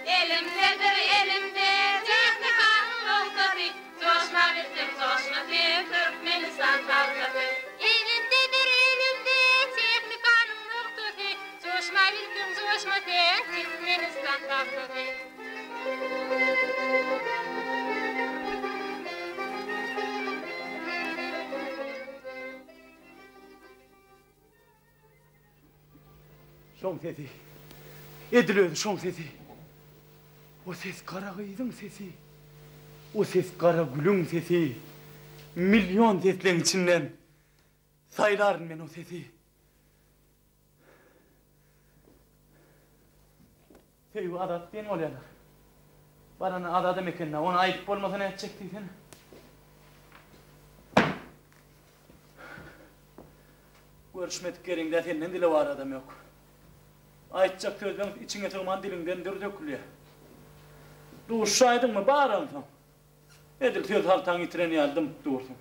Elimdedir elimde Texnikanın oltası Coşma bildim coşma diye Türkmenistan halkası Elimdedir elimde Texnikanın oltası Coşma bildim coşma diye Türkmenistan halkası Şoň sesi. Edilöýdi şoň sesi. O ses kara gyýdyň sesi. O ses kara gülüň sesi. Milyon sesleň içinden saýlaryn men o sesi. Seýw adat ben bolýarlar. Barany adadym ekenna, onu aýdyp bolmasa näme etjekdi sen? Görüşmedik gerinde senden dile var adam yok. Aytjak sözden içiňe tygman dilinden dökülýär. Duşaydın mı bağırın sen? Edil söz haltan itireni yardım dursun.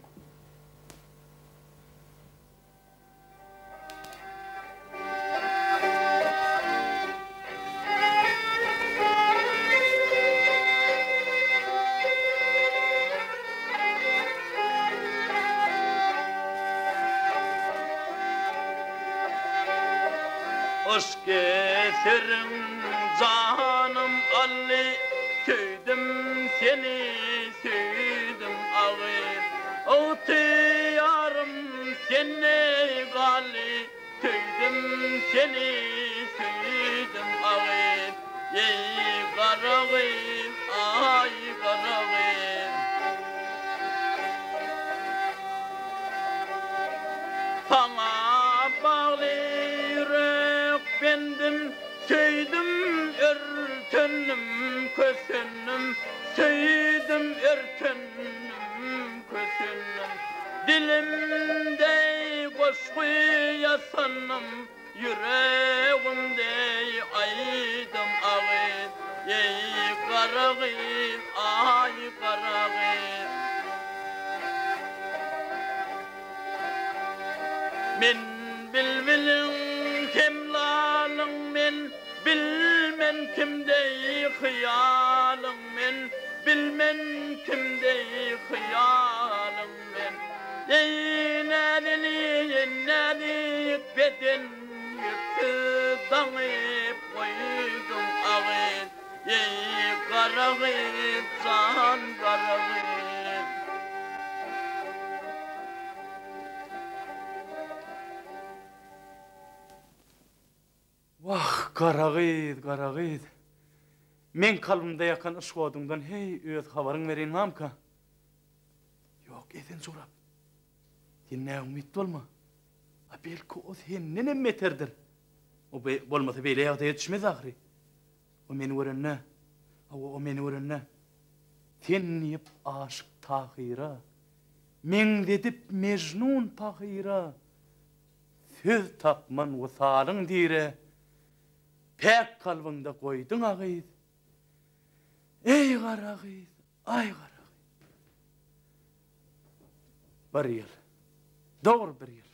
Hoş getirin canım Ali Tüydüm seni, tüydüm ağır O tüyarım seni gali Tüydüm seni, tüydüm ağır Ey karağım, ay karağım Sana bağlı yürek bendim Tüydüm örtünüm kösünüm Tüydüm örtünüm kösünüm Dilimde koşku yasanım Yüreğimde aydım ağır Ey karağım, ay karağım Men bilbilin kemlalın men Bilmen kimdey hıyalın men Bilmen kimdey hıyalın men Ey nedik beden Yırtı danıp koydum ağır Ey karağım, can karağım Vah karagyd, karagyd. Men kalbimde yakan ışgodundan hey öz habaryň berin mamka. Yok eden sorap. Dinne umit bolma. A belki o senden emmeterdir. O bolmasa beýle ýagdaýa düşmez ahry. O meni görenne. O meni görenne. Sen niyip aşyk tahyra. Men dedip mejnun tahyra. Söz tapman wysalyň dire. Pek kalbinde koydun ağıydı. Ey karağıydı, ay karağıydı. Bir yıl, doğru bir yıl.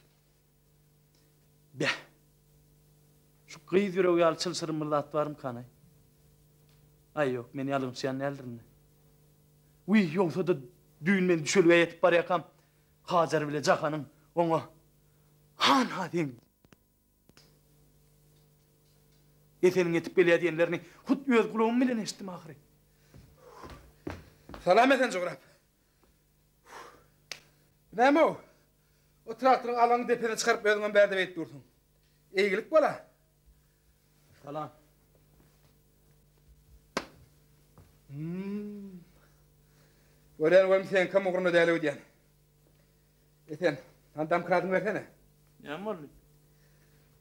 Beh, şu kıyız yüreği alçıl sırmırlat varım kanay. Ay yok, meni alın siyan eldirinle. Uy, yoksa da düğün men düşölüye yetip bar yakam. Hacer bile cakanın, ona. Han hadin. Yetenin etip belaya diyenlerini hut öz kulağım bilen eşittim ahire. Salam eten Jograp. Näme o? O traktorun alanı depene çıkarıp özüňden bärde beyt dursun. Eýgilik bola. Salam. Ölen sen kam oguruna däle ödýän. Eten, andam kradyny bersene. Näme boldy?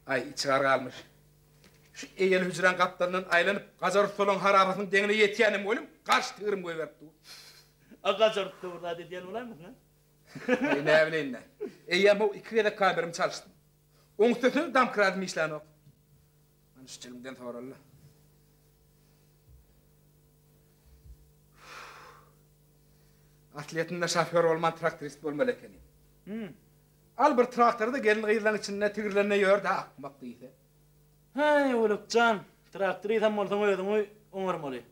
Ay, çıgar galmış. Şu eýel hüjran kaptandan aýlanyp, gajar solan harabasyň deňine ýetýänim bolum, garş tygyrym goýberdi. Agazartdy burada diýen bolarmy? Ay, näme bilen. Eýem o iki gede kameram çalyşdy. Oň üstüne dam kradyny işläni ok. Mana şu çelimden toralla. atletinde şoför olman traktorist bolmaly ekeni. Hı. Al bir traktorda gelin gıyırların içinde tigirlerine yor da akmak deydi. Hey Ulukcan, traktörü tam olsan ödümü oňarmaly.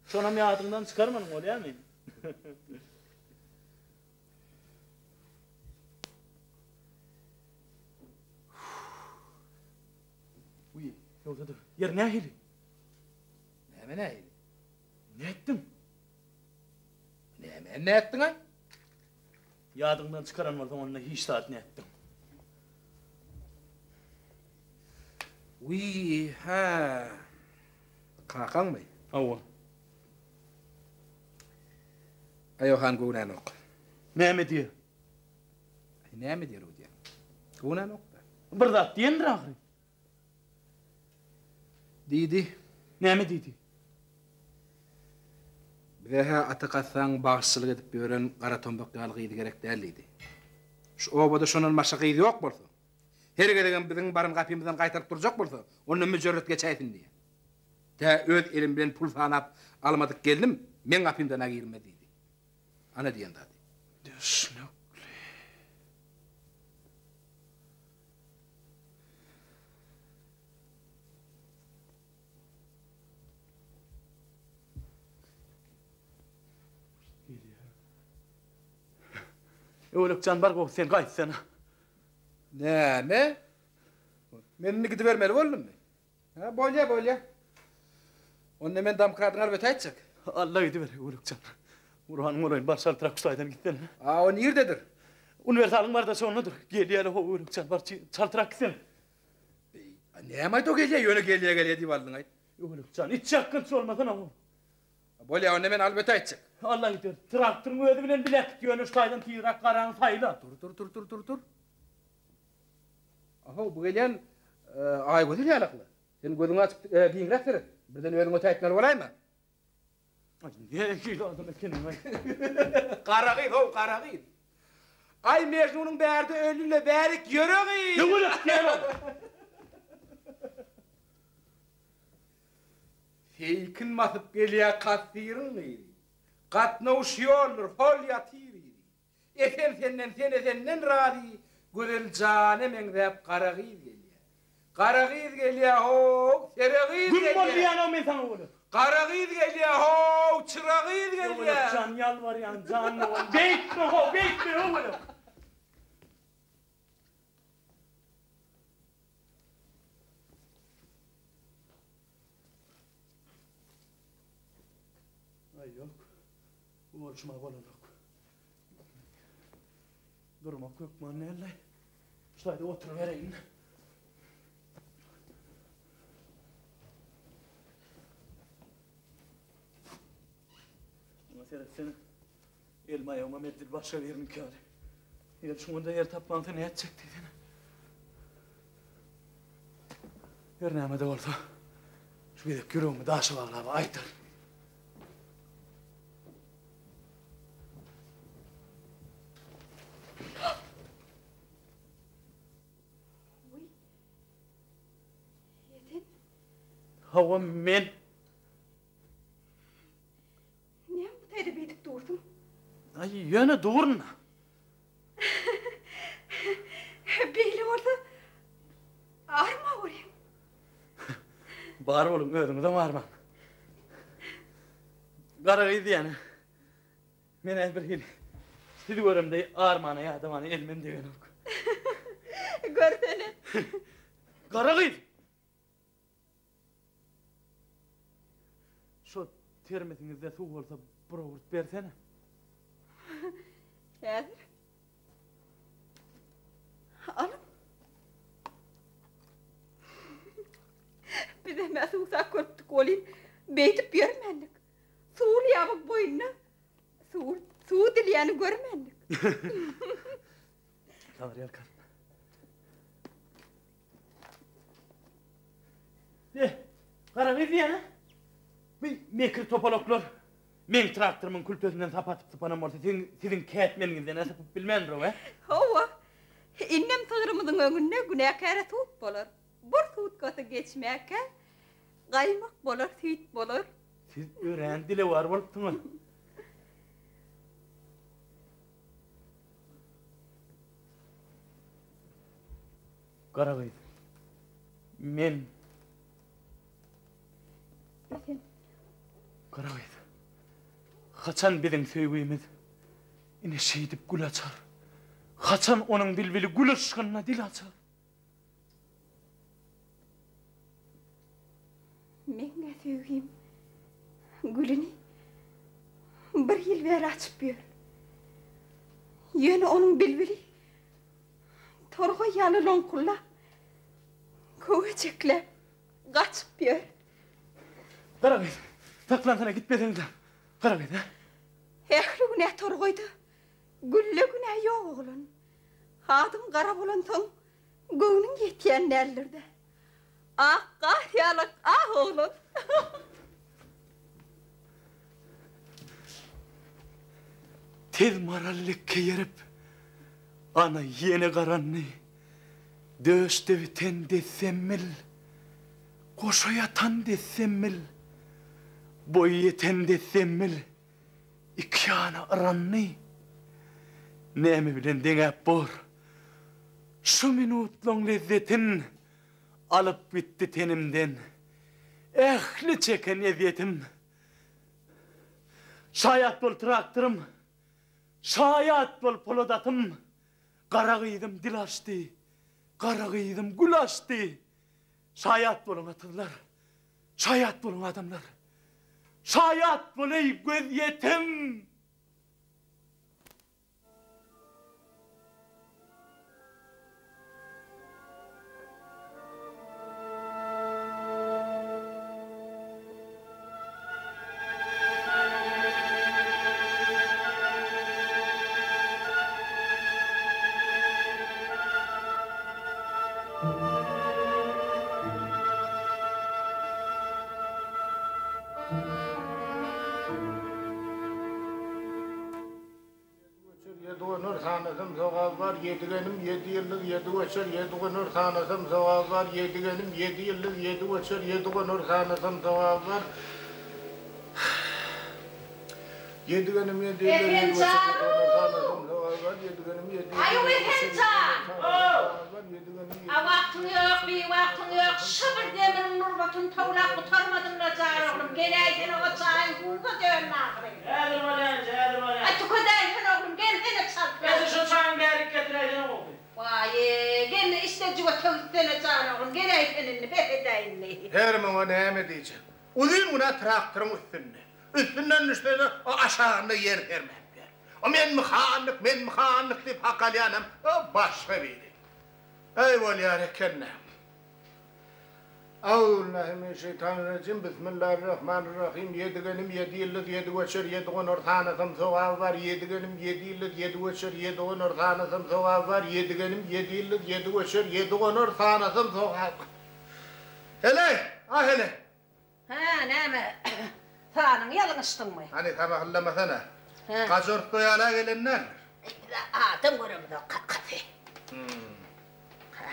Şonam ýadymdan çykarmadyň ol ýa men. Uy, ýolda dur. Yer nähili? Näme näýdi? Näetdim? Ne ettin ay? Ýadymdan çykaran bolsam onda hiç saat näetdim. Uy, ha. Kakan mı? Awa. Ayohan gunan ok. Näme diýer? Näme diýer o diýer? Gunan ok. Bir zat diýendir ahry. Diýdi. Näme diýdi? Veha ataqatsan bagşçylyk edip beren gara tombak ýalygy gerek däldi. Şu obada şonun maşaky ýok bolsa. Her gelegen biziň baryn gapymyzdan gaýtaryp durjak bolsa, onu müjörret geçäýsin diýe. Ta öz elim bilen pul sanap almadyk geldim, men gapymdan agyrma diýdi. Ana diýen dady. Düşnük. Ulukcan bar gok sen gaýtsana. Näme? Meni gidip bermeli boldum. Ha, bolýa. Onda men damkradyň albet aýtjak. Allah gidiver Ulukcan. Urhan'ın olayın bar şaltırak kuşlaydan gittin. Aa, o nerdedir? Universalın var da sonundadır. Geliyeli o Ulukcan bar şaltırak gitsin. Näme aýt o gelýär, ýöne gelýär diýip aldың aýt. Ulukcan hiç çakınçı olmadan ama. Bolýa, onda men albet aýtjak. Allah gidiver. Traktörün özü bilen bilek ýöne şaydan tiyrak garaň sayla. Dur. Aha, bu gelýän ay gözü ýalakly. Sen gözüňi açyp giňrekdir. Birden özüňe taýtlar bolaýmy? Ay, ne ki adam ekenim ay. Qaragy. Ay Mecnunyň bärde ölüle bärik ýöregi. Ulukcan. Feykin masyp gelýär katdyryň. Gatnawyş ýoldur, hol ýatyr. Senden rady. Gürel canem engdep Qaragiz gelýär. Qaragiz gelýär ho, Seragiz Gün gelýär. bolýan o men sana oğlum. Qaragiz gelýär ho, Çıragiz gelýär. Ulukcan yalvaryan canlı ol. Bekle oğlum. Ay yok. Uğraşma bolan yok. Durmak yok mu anneyle? Şurada oturuvereyim. Mesela seni elma yavma meddil başka verin kâri. Yer şunda yer tapmantı ne edecek dedin? Yer näme de olsa. Şu bir de kürüğümü daşı bağlaba aytar. Hava men. Näme bu taýda betip durdum? Ay ýöne durna. Beýle bolsa arma bolýar. Bar bolun ödüňizde barman. Garagy diýeni. Men bir hil. Sizi göremde armana ýadamany elmen degen ok. Görsene. Garagy. Şu termetinizde su bolsa bir owurt bersene. Häzir. Alım. Bize mäse uzak köptük bolýan. Beytip ýörmendik. Suul ýabyk boýuna. Suw dilýäni görmendik. Tamam Yalkan. Garagy diýeni. Mekir topoloklar. Men traktörümün kültözünden sapatyp tıpanam bolsa sizin kätmeniňizden näsip bilmändir o, he? Hawa. Innem tygyrymyzyň öňünde günäkärä suut bolar. Bir suut köse geçmäke gaýmak bolar, süýt bolar. Siz ören dile var bolupdyňyz. Qaragyd. Men Qaragyd. Haçan biziň söýgümiz ine şeýdip gül açar. Haçan onuň bilbili gül ışgyna dil açar. Meňe söýgüm gülüni bir ýyl bäri açyp ber. Ýöne onuň bilbili torga ýaly lonqulla köwecekle gaçyp ber. Qaragyd. Taklantana gitmediň-de. Qaragyd, ha? Ähli güne torgoydy. Gülle güne ýok oglan. Hadym gara bolantaň göwnüň ýetýän nällerde. Ah, ýalyk, ah oglan. Tez marallikke yerip ana ýene garanny döşde biten desemmil goşaýatan desemmil boy yeten desemmil iki ana aranny näme bilen deňäp bor şu minutlaň lezzetin alıp bitti tenimden ähli çeken eziyetim şaýat bol traktorym şaýat bol polodatym Qaragydym dil açdy Qaragydym gül açdy şaýat bolun atyrlar şaýat bolun adamlar şaýat bol ey göz yetim Yedigenim 7 yıllık 7 geçer 7 günür tanısım sevap var. Yedigenim 7 yıllık 7 geçer 7 günür tanısım sevap var. Yedigenim 7 yıllık 7 geçer 7 günür tanısım sevap var. Yedigenim 7 yıllık 7 geçer 7 Vaktin yok, bir vaktin yok. Şıbır demirin nurbatın tavlak kurtarmadın da zarağım. Geleydin o çayın kurda dönün ağrıyım. Edir olayınca, edir olayınca. Ay tukadaydın oğlum, gel hele çarp. Ezi şu çayın gerik getireydin oğlum. Vay, gel işte cıva tavuklarına zarağım. Geleydin behedeyinli. Hermana ne diyeceğim? Uzun buna traktörün üstünde. Üstünden üstüne o aşağında yer vermem. O men mıhanlık deyip hakalyanım. O başka biri. Eyvallah ya kenne. Euzubillahimineşşeytanirracim. Bismillahirrahmanirrahim. Yedigenim 7 yıllık 7 geçer 7 günür tanısım sevap var. Yedigenim 7 yıllık 7 geçer 7 günür tanısım sevap var. Yedigenim 7 yıllık 7 geçer 7 günür tanısım sevap var. Hele, hele. Ha, ne mi? Tanın yalınıştın mı? Hani tabaklamasana. Kaçort doyala gelenler. Adam görümdü kafe.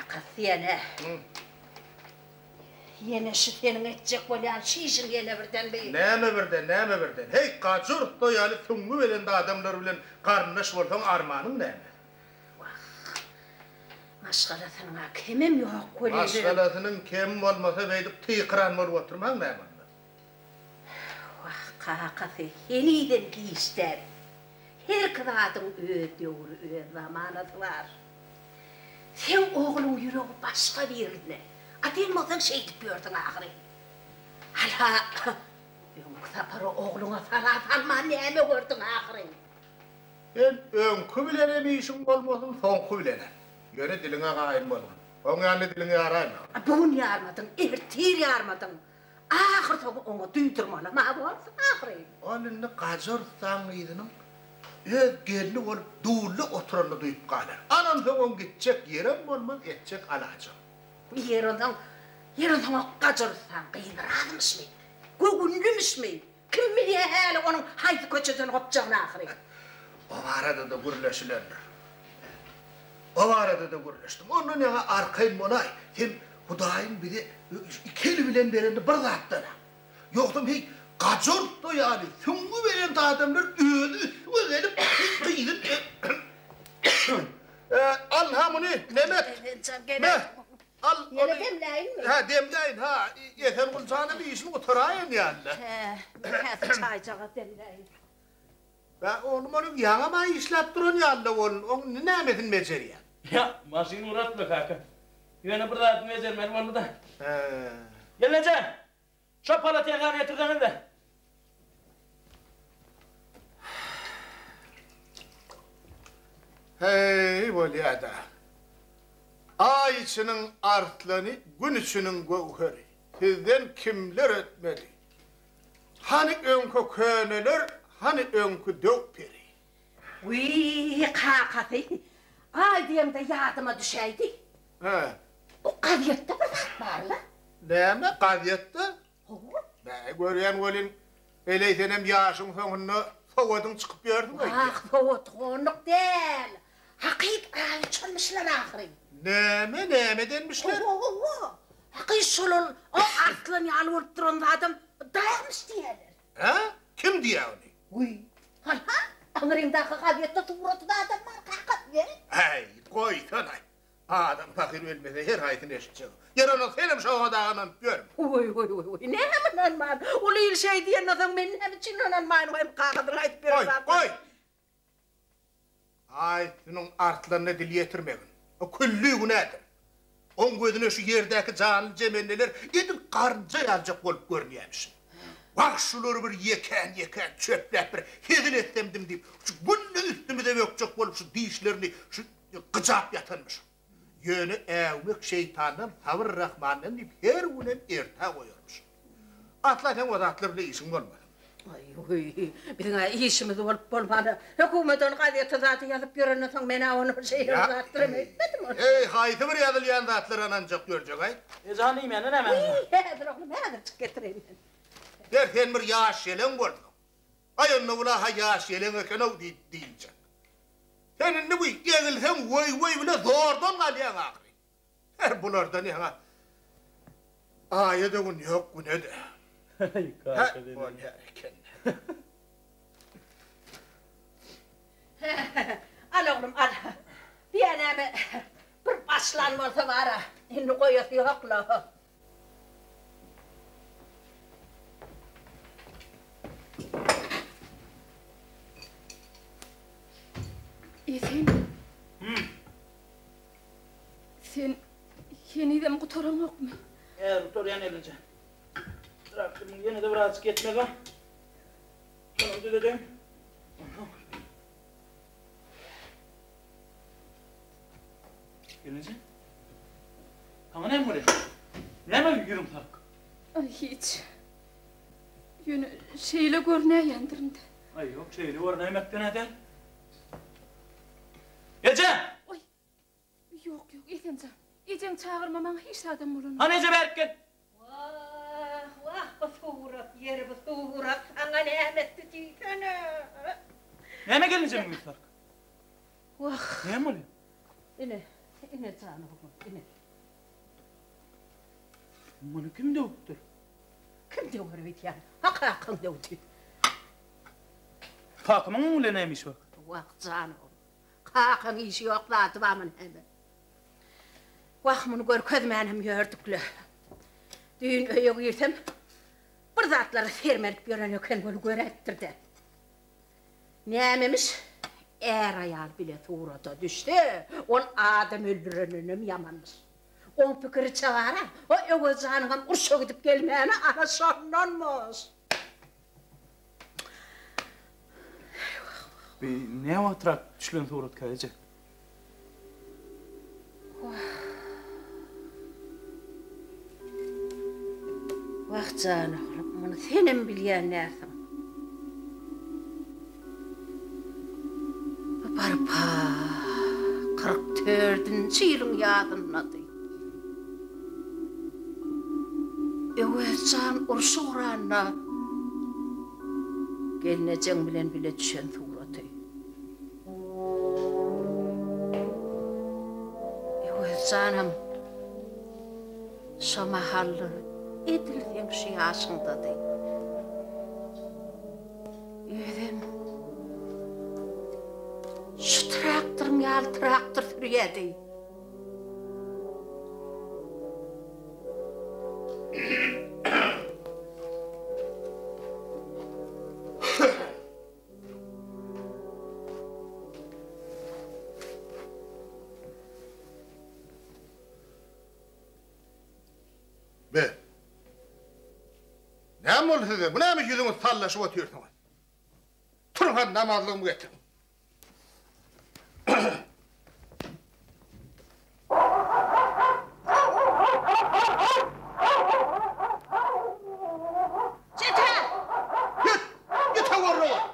Kafe ne? Yine şu senin edecek olan şişin gele birden bey. Neme birden. Hey kaçort doyalı tungu belende adamlar bilen karnış bolsaň armanın neme? Maşgalatına kemim yok kolyerim. Maşgalatının kemim olmasa beydip tıyıkıran bolup oturmaň neme? Kafe heliden ki ister. Her kıvadın öğüt zamanı var. Sen oğlun yüreği başka birine. Adil olsan şey edip gördün ağrı. Hala, yoksa para oğluna falan alma neyme gördün ağrı. Ben önkü bilene bir işim olmasın, sonku bilene. Yöne diline kayın bolun. Onun yanına diline yarayma. Bugün yarmadın, ertir yarmadın. Ağır tabi onu duydurmalı, ma varsa ağrı. Olinni kaçırsan idinin, öz gelini olup doğulu oturanı duyup kalır. Anan son gidecek yerim olmaz, edecek alacağım. Yerinden o kaçırsan kıydıradmış mı? Gögünlümüş mü? Kim biliyor hele onun haydi köçeden kopacağını ağrı. O arada da gürleşilerler. O arada da gürleştim. Onun yana arkayım olay. Hem Hudayın bir de ikili bilen berende bir zattana. Yoktum hiç kaçırttı yani. Süngü veren adamlar öyle üstüne gelip kıydın. Al hamını Mehmet. Ha demleyin ha. Yeter kulcağına bir işini oturayım yani. Hadi çaycağa demleyin. Ben onun yanıma işlep durun yani onun ne emetin beceriyen. Ya maşini uğratma kaka. Yine burada atın ezermen onu da. He. Gel Nece. Şu palataya kahve getirdim de. Hey Veliada. Ay içinin artlanı, gün içinin gövheri. Sizden kimler ötmedi? Hani önkü köneler, hani önkü dökperi. Uy kakatı. Ay diyem de yadıma düşeydi. He. O kaviyette bir tat var la. Neyme kaviyette? Ho. Ben görüyen olin, eleytenem yaşın sonunu soğudun çıkıp gördün mü? Ah bu tonluk değil. Hakik ay çalmışlar ahiri. Neyme denmişler? Ho. Hakik solun o artlan yalı vurup duran adam dayanmış diyorlar. Ha? Kim diye onu? Uy. Ha? Anırımdaki kaviyette tuğratu da adam var kakat ver. Hey, koy tanay. Adam fakir ölmese her hayatını eşitecek. Yarın selim şoğuna dağınan görüm. Uy. Ne hemen man? Ulu il şey diyen adam benim hem için onan man hem kakadın ayıp bir Koy. Ay, bunun artlarına dil yetirmeyin. O küllüğü nedir? On gözüne şu yerdeki canlı cemenneler edin karınca yalacak olup görünüyormuş. Bak şuları bir yeken çöplep bir hedil ettemdim deyip şu günlü üstümüze yokacak olup şu dişlerini şu gıcap yatırmış. Yönü evmek şeytandan tavır rahmandan deyip her günem erta koyuyormuş. Atlarken o da atlarla işin olmadı. Uy, bizim işimiz olup olmadı. Hükümet onu kaviyette zaten yazıp görünü son bana onu şey uzattırım etmedim onu. Ey haytı bir yazılyan da atlar ancak görecek ay. Ezanıyım yani ne hemen. Hedir oğlum hedir çık getireyim. Derken bir yaş yelen gördüm. Ay onunla ula ha yaş yelen eken o deyince. Senin ne bu yeğilsen vay bile zordan kalyan ağrı. Her bulardan yana. Ayede gün yok bu ne de. Ay Ha, kaka dedi. o ne erken. Al oğlum al. Diyeneme bir başlanması var ha. Şimdi koyası yok la. Efendim? Sen yeniden kurtaran yok mu? Eğer utorayan elince. Bıraktım yine de biraz gitmek ha. Şunu düzelteyim. Gelince. Ama ne mi buraya? Ne mi yürüm tak? Ay hiç. Yönü şeyle görünüyor yandırımda. Ay yok şeyli var ne yemekten eder. Gece! Oy. Yok Efendim. Ecem çağırmaman hiç adam olur. Hani Ece Berkin? Vah bu surat yeri bu surat. Sana ne emetti diysene. Ne mi gelince mi Gülfark? Vah. Ne mi oluyor? İne canı oğlum ine. Bunu kim dövüktür? Kim diyor bit yani? Hakikaten diyor. Fakımın öyle neymiş bak? Vah canı oğlum. Kakın işi yok da atıvamın hemen. Vah bunu gör közmenim gördükle. Düğün öye girdim. Bir zatları sermelik gören yokken bunu görettirdi. Nememiş? Eğer ayal bile tuğrata düştü. On adam öldüreninem yamanmış. On fikri çavara. O öve canıgam urşa gidip gelmeyene ana şanlanmış. Ne var trak düşlün tuğrat kayacak? Vah canım, bunu senin bilyen nersin? Barpa, 44-cü yılın yadınladı. Övecan ursu uğranna. Gelinecen bilen bile düşen tuğratı. Övecanım, şu mahallı edildiğim şey aşındadı. Ödüm, şu traktörüm yal traktör sürüyedi. Ne oldu size? Bu neymiş yüzünüz sallaşıp otuyorsunuz? Turun hadi namazlığımı getirin. Yeter! Git var var.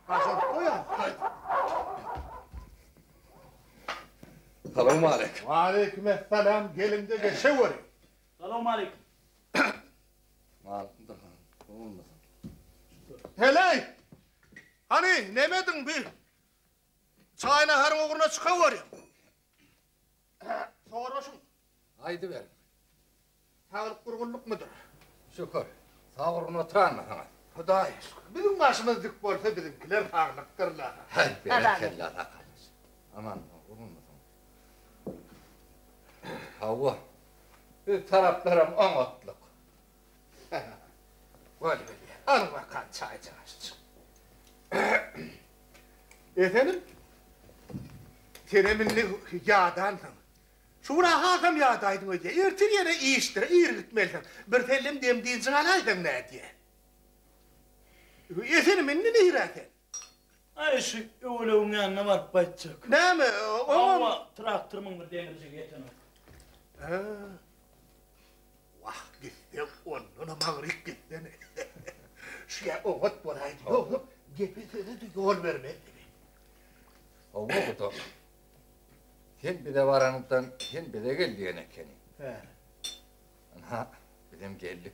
Kazan koyan. Selamun aleyküm. Aleykümselam. Gelin de geçiverin. Selamun aleyküm. Olmasın. Hele! Hani nemedin bir? Çayına her uğruna çıkıver ya. Soruşun. Haydi verin. Sağlık kurgunluk mudur? Şükür. Sağ olun oturan mı sana? Huday şükür. Bizim başımız dik bolsa bizimkiler sağlıktırlar. Hay berekella da kalmış. Aman olmasın. Havva. Bir taraflarım otluk. Böyle böyle. Alın bakalım çaycınız. Efendim? Seneminli yağdansın. Şuna hazım yağdaydın öyle. Ertir yere iyiştir, iyi gitmelisin. Bir tellim demdiğinsin alaydın ne diye. Efendim, ne hiraten? Ay şu öğleğin yanına var bayçak. Ne mi? Ama traktörümün bir demirci getirin. Vah gitti, onun mağrik gitti. Şuraya oğut bulaydı. Yok, gepesine de yol vermedi. Havva bu da. Sen bir de varanıptan, sen bir de geldiğine keni. He. Ha, bizim geldik.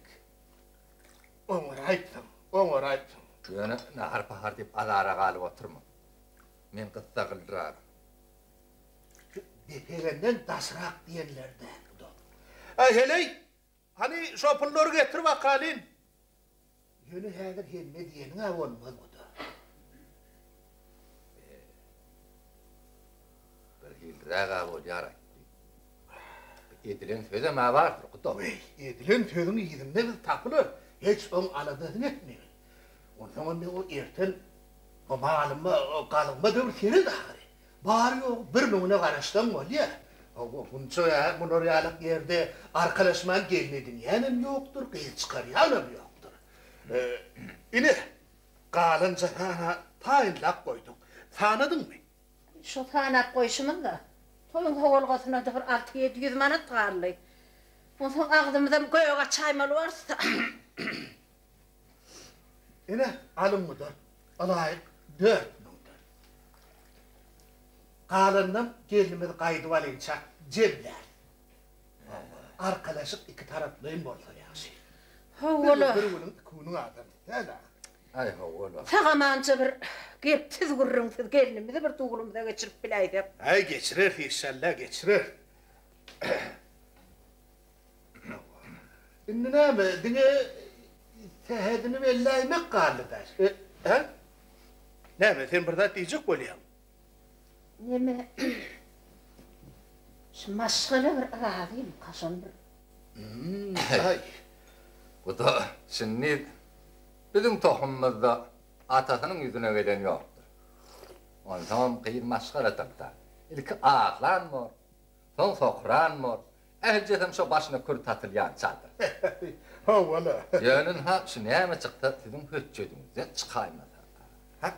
Onu ayıpsın. Yönü nahar pahar deyip adara kalıp oturma. Men kıssa kıldırarım. Depegenden dasrak diyenlerde. Hele, hani şopulları getir bakalım. Yönü hedir hemme diyenin av olmaz bu da. Bir hilraga bu yarak. Edilen söze ma vardır kutu. Edilen sözün iyidinde biz tapılır. Hiç onun aladığını etmiyor. O zaman ne o erten, o malımı, o kalınma da bir seri dağırı. Bari yok, bir numune karıştan ol ya. Bunca ya, bunu realık yerde arkadaşman gelmedin. Yanım yoktur, kıyı çıkar, yanım yoktur. Yine, kalınca sana tayinlak koydum. Tanıdın mı? Şu tanap koyuşumun da. Toyun hoğulgatına da 6-700 manat qarlı. Ondan ağdımda göğe çaymalı varsa. Yine, alın mıdır? Alayık 4 numdur. Kalından gelinimiz kaydı valinçak cebler. Arkadaşık iki taraflıyım olsa yaxşı. Hoğulu. Bir bunun kunun adamı. Hele. Ay havva. Tağamanca bir gep tiz gurrun tiz gelinimizi bir tuğulumda geçirip bilaydı. Ay geçirir inşallah geçirir. İnni näme dine tehedini bellaymak qallıdaş. Ha? Näme sen burada diyecek bolýan? Neme? Şu maşgılı bir aradayım kaşın bir. Ay. Bu da şimdi bizim tohumumuzda atasının yüzüne gelen yoktur. O zaman kıyın maşgara takta. İlk ağlan mı? Son sokran mı? Ehcetem şu başına kür tatılyan çadır. Ha valla. Yönün ha şu neyme çıktı sizin hüccedinizden çıkaymadı. Ha?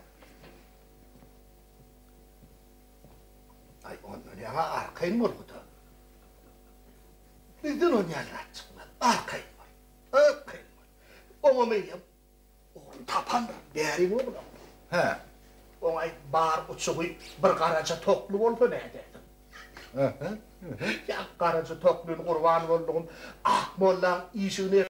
Ay ondan yana arkayın var bu da. Bizden on yana çıkmadı. Arkayın var. Arkayın var. Ona meyem. Oğlum tapan değerim oğlum. He. Ona bar uçuğu bir karaca toklu oldu ne dedim. Ya karaca toklunun kurbanı oldum. Ah mollan işini